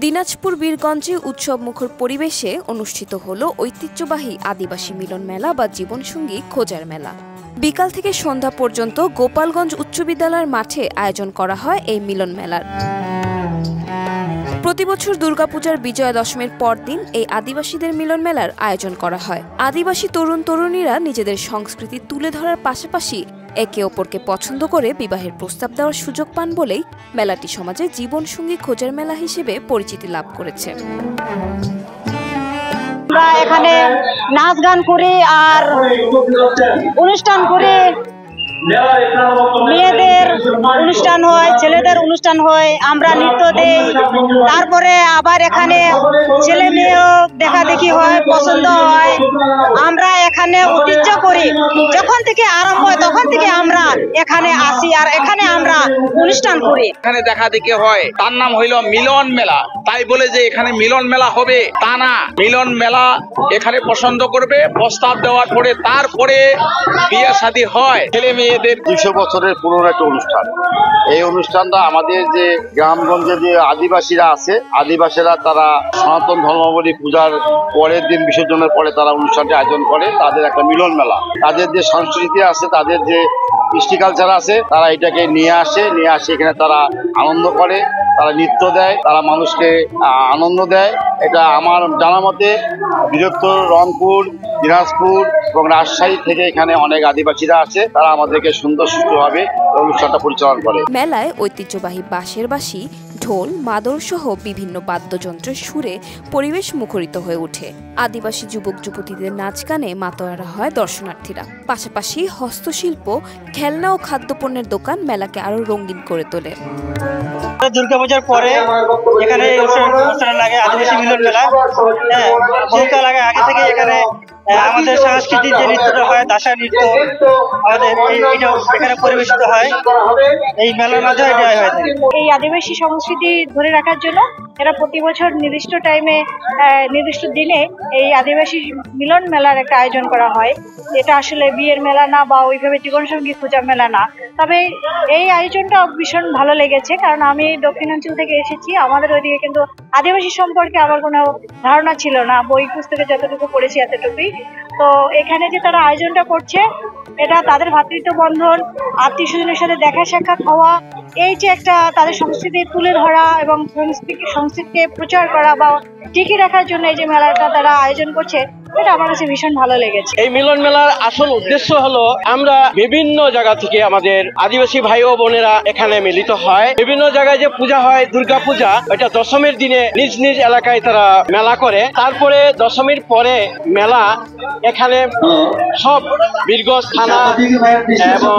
দিনাজপুর বীরগঞ্জে উৎসবমুখর পরিবেশে অনুষ্ঠিত হলো ঐতিহ্যবাহী আদিবাসী মিলন মেলা বা জীবনসঙ্গী খোঁজার মেলা। বিকাল থেকে সন্ধ্যা পর্যন্ত গোপালগঞ্জ উচ্চ বিদ্যালয়ের মাঠে আয়োজন করা হয় এই মিলন মেলার। প্রতিবছর দুর্গাপূজার বিজয়া দশমীর পরদিন এই আদিবাসীদের মিলন মেলার আয়োজন করা হয়। আদিবাসী তরুণ তরুণীরা নিজেদের সংস্কৃতি তুলে ধরার পাশাপাশি একে অপরকে পছন্দ করে বিবাহের প্রস্তাব দেওয়ার সুযোগ পান বলেই মেলাটি সমাজে জীবনসঙ্গী খোঁজার মেলা হিসেবে পরিচিতি লাভ করেছে। আমরা এখানে নাচ গান করে আর অনুষ্ঠান করে, মেয়েদের অনুষ্ঠান হয়, ছেলেদের অনুষ্ঠান হয়, আমরা নৃত্য দেই, তারপরে আবার এখানে ছেলে মেয়েও দেখা দেখি হয়, পছন্দ হয়। আমরা এখানে ঐতিহ্য করি, যখন থেকে আরম্ভ হয় তখন থেকে আমরা এখানে আসি আর এখানে আমরা অনুষ্ঠান করি। এখানে দেখা দেখি হয়, তার নাম হইল মিলন মেলা। তাই বলে যে এখানে মিলন মেলা হবে তা না, মিলন মেলা এখানে পছন্দ করবে, প্রস্তাব দেওয়ার পরে তারপরে বিয়ে শাদী হয়। ছেলে মেয়েদের 200 বছরের পুরনো একটা অনুষ্ঠান। এই অনুষ্ঠানটা আমাদের যে গ্রামগঞ্জে যে আদিবাসীরা আছে, আদিবাসীরা তারা সনাতন ধর্মাবলী পূজার পরের দিন বিসর্জনের পরে তারা অনুষ্ঠানটি আয়োজন করে। তাদের একটা মিলন মেলা, তাদের যে সংস্কৃতি আছে, তাদের যে কৃষ্টি কালচার আছে, তারা এটাকে নিয়ে আসে এখানে তারা আনন্দ করে, তারা নৃত্য দেয়, তারা মানুষকে আনন্দ দেয়। এটা আমার জানা মতে বৃহত্তর রংপুর, দিনাজপুর এবং রাজশাহী থেকে এখানে অনেক আদিবাসীরা আছে, তারা আমাদেরকে সুন্দর সুষ্ঠুভাবে অনুষ্ঠানটা পরিচালনা করে। মেলায় ঐতিহ্যবাহী বাঁশের বাঁশি, ঢোল, মাদল সহ বিভিন্ন বাদ্যযন্ত্রের সুরে পরিবেশ মুখরিত হয়ে ওঠে। আদিবাসী যুবক যুবতীদের নাচ গানে মাতোয়ারা হয় দর্শনার্থীরা। পাশাপাশি হস্তশিল্প, খেলনা ও খাদ্যপণ্যের দোকান মেলাকে আরো রঙিন করে তোলে। দুর্গাপূজার পরে এখানে অনুষ্ঠান লাগে আদিবাসী মিলন মেলা। বহুকাল আগে থেকে এখানে আমাদের সাংস্কৃতিক যে নৃত্যটা হয়, দাসা নৃত্য, আমাদের এটা এখানে পরিবেশিত হয়। এই মেলার মাধ্যমে এটা হয়ে থাকে। এই আদিবাসী সংস্কৃতি ধরে রাখার জন্য এরা প্রতি বছর নির্দিষ্ট টাইমে, নির্দিষ্ট দিনে এই আদিবাসী মিলন মেলার একটা আয়োজন করা হয়। এটা আসলে বিয়ের মেলা না বা ওইভাবে জীবনসঙ্গী খোঁজার মেলা না, তবে এই আয়োজনটা ভীষণ ভালো লেগেছে, কারণ আমি দক্ষিণাঞ্চল থেকে এসেছি। আমাদের ওইদিকে কিন্তু আদিবাসী সম্পর্কে আমার কোনো ধারণা ছিল না, বই পুস্তকে যতটুকু পড়েছি এতটুকুই। তো এখানে যে তারা আয়োজনটা করছে, এটা তাদের ভ্রাতৃত্ব বন্ধন, আত্মীয় স্বজনের সাথে দেখা সাক্ষাৎ হওয়া, এই যে একটা তাদের সংস্কৃতি তুলে ধরা এবং সংস্কৃতিকে প্রচার করা বা টিকিয়ে রাখার জন্য এই যে মেলাটা তারা আয়োজন করছে, এটা আমার কাছে ভীষণ ভালো লেগেছে। এই মিলন মেলার আসল উদ্দেশ্য হলো আমরা বিভিন্ন জায়গা থেকে আমাদের আদিবাসী ভাই ও বোনেরা এখানে মিলিত হয়। বিভিন্ন জায়গায় যে পূজা হয়, দুর্গা পূজা, ওইটা দশমীর দিনে নিজ নিজ এলাকায় তারা মেলা করে। তারপরে দশমীর পরে মেলা এখানে সব বীরগঞ্জ থানা এবং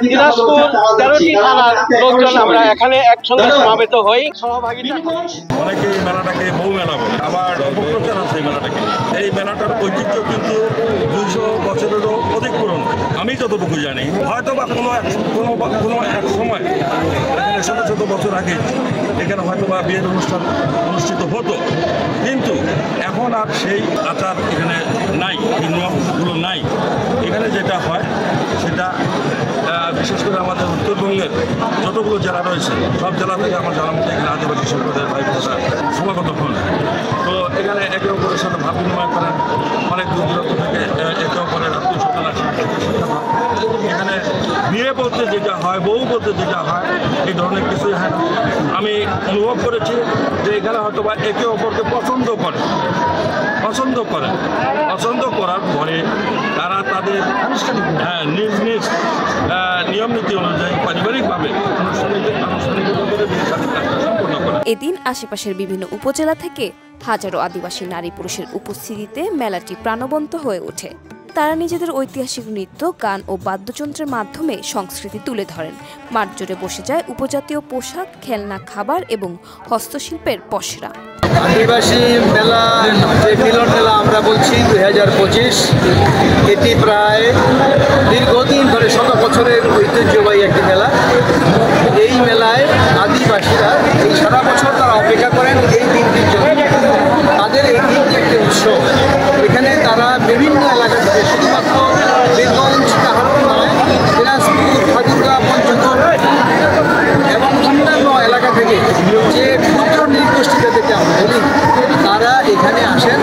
দিনাজপুর 13টি থানার লোকজন আমরা এখানে একসঙ্গে সমাবেত হই, সহভাগিতা। অনেকে এই মেলাটাকে বউ মেলা বলে, আবার অপপ্রচার আছে এই মেলাটাকে। এই মেলাটার ঐতিহ্য কিন্তু 200 বছরেরও অধিক পুরনো। আমি যতটুকু জানি, হয়তো বা কোনো এক সময় এখানে শত বছর আগে এখানে হয়তো বা বিয়ের অনুষ্ঠান অনুষ্ঠিত হতো, কিন্তু এখন আর সেই আচার এখানে নাই, এই নিয়মগুলো নাই। এখানে যেটা হয় সেটা বিশেষ করে আমাদের উত্তরবঙ্গের যতগুলো জেলা রয়েছে, সব জেলা থেকে আমার জানার মধ্যে এখানে আদিবাসী সম্প্রদায়ের ভাই বোনেরা সমাগত হন। তো এখানে একে অপরের সাথে ভাব বিনিময় করেন, অনেক দূর দূরান্ত থেকে একে অপরের আত্মীয় স্বজন আসে। এখানে বিয়ে বলতে যেটা হয়, বউ বলতে যেটা হয়, এই ধরনের কিছুই হয় না। আমি অনুভব করেছি যে এখানে হয়তো বা একে অপরকে পছন্দ করার পরে তারা তাদের নিজ নিজ নিয়ম নীতি অনুযায়ী পারিবারিকভাবে সম্পন্ন করে। এদিন আশেপাশের বিভিন্ন উপজেলা থেকে হাজারো আদিবাসী নারী পুরুষের উপস্থিতিতে মেলাটি প্রাণবন্ত হয়ে ওঠে। তারা নিজেদের ঐতিহাসিক নৃত্য, গান ও বাদ্যযন্ত্রের মাধ্যমে সংস্কৃতি তুলে ধরেন। মাঠ জুড়ে বসে যায় উপজাতীয় পোশাক, খেলনা, খাবার এবং হস্তশিল্পের পসরা। আদিবাসী মেলা, যে মিলন মেলা আমরা বলছি 2025, এটি প্রায় দীর্ঘদিন ধরে 100 বছরের ঐতিহ্যবাহী একটি মেলা। এই মেলায় আদিবাসীরা এই সারা বছর তারা অপেক্ষা করেন এই দিনটির জন্য। তাদের এই দিনটি একটি উৎসব। এখানে তারা বিভিন্ন এলাকা থেকে, শুধুমাত্র বীরগঞ্জ কাহারপুর নয়, দিনাজপুর, খাজুরা, পঞ্চগড় এবং অন্যান্য এলাকা থেকে যে ক্ষুদ্র নৃগোষ্ঠী যাদেরকে আমরা বলি, তারা এখানে আসেন